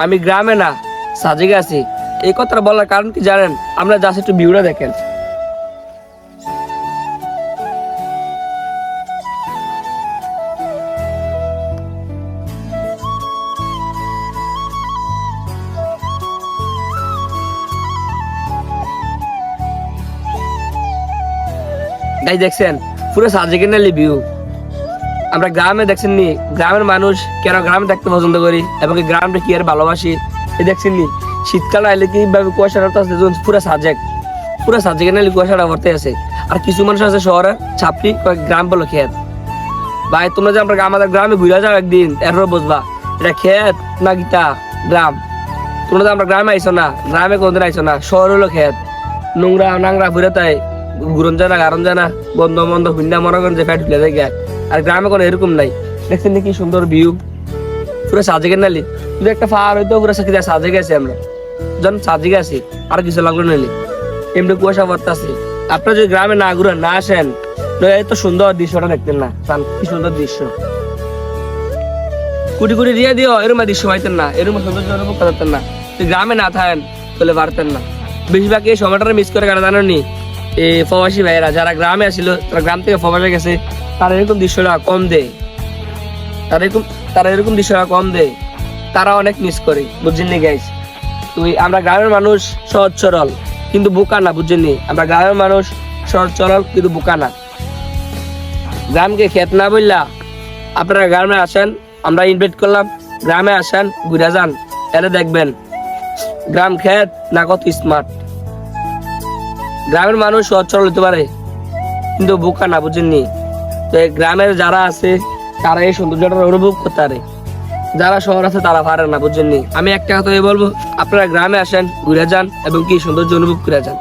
আমি গ্রামে না সাজেকে আছি। এই কথাটা বলার কারণ কি জানেন? আমরা জাস্ট একটু ভিউটা দেখেন। গাইস দেখছেন পুরো সাজেকে নালি ভিউ। আমরা গ্রামে দেখছেন নি গ্রামের মানুষ কেন গ্রামে থাকতে পছন্দ করি এবং গ্রামটা কি আর ভালোবাসি। এই দেখছেন নি শীতকাল আইলে কিভাবে কুয়াশাটা আছে, পুরো সাজেকে নালি কুয়াশাটা ভর্তি আছে। আর কিছু মানুষ আছে শহরে ছাপড়ি গ্রাম বলো খেত। ভাই তোমরা যে আমরা আমাদের গ্রামে ঘুরে যাও একদিন, এরপর বুঝবা এটা খেত না গীতা গ্রাম। তোমরা তো আমরা গ্রামে আইসো না, গ্রামে কোনদিন আইসো না, শহর হলো খেত। নোংরা নাংরা ঘুরে তাই ঘুরন জানা গারণ জানা বন্ধ বন্ধ হুন্ডা মনে করেন যে ফ্যাট ঢুলে যায়। আর গ্রামে কোনো এরকম নাই। দেখছেন কি সুন্দর ভিউ, পুরো সাজেকে নালি। যদি একটা ফার হইতো পুরো সাজে গেছি আমরা, যখন সাজে গেছি আর কিছু লাগলো নালি। এমনি কুয়াশা ভর্তা আছে। আপনারা যদি গ্রামে না ঘুরেন না আসেন, এত সুন্দর দৃশ্যটা দেখতেন না। কি সুন্দর দৃশ্য, কোটি কোটি দিয়ে দিও এরকম দৃশ্য পাইতেন না, এরকম সৌন্দর্য অনুভব করতেন না। গ্রামে না থাকেন তাহলে পারতেন না। বেশিরভাগ এই সময়টা মিস করে কারা জানেন নি? এই প্রবাসী ভাইয়েরা যারা গ্রামে আসছিল, তারা গ্রাম থেকে প্রবাসে গেছে, তারা এরকম দৃশ্যটা কম দেয়। তারা এরকম দৃশ্যটা কম দেয়, তারা অনেক মিস করে। বুঝছেন নি গাইস? আমরা গ্রামের মানুষ সহজ সরল কিন্তু বোকা না। বুঝছেন নি? আমরা গ্রামের মানুষ সহজ সরল কিন্তু বোকা না। গ্রামকে খেত না বললা আপনারা গ্রামে আসেন, আমরা ইনভাইট করলাম, গ্রামে আসেন ঘুরে যান, এটা দেখবেন গ্রাম খেত না কত স্মার্ট। গ্রামের মানুষ সহজ সরল হতে পারে কিন্তু বোকা না। বুঝেননি? তো এই গ্রামের যারা আছে তারা এই সৌন্দর্যটা অনুভব করতে পারে, যারা শহর আছে তারা পারে না। বুঝেননি? আমি একটা কথাই বলবো, আপনারা গ্রামে আসেন ঘুরে যান এবং কি সৌন্দর্য অনুভব করে যান।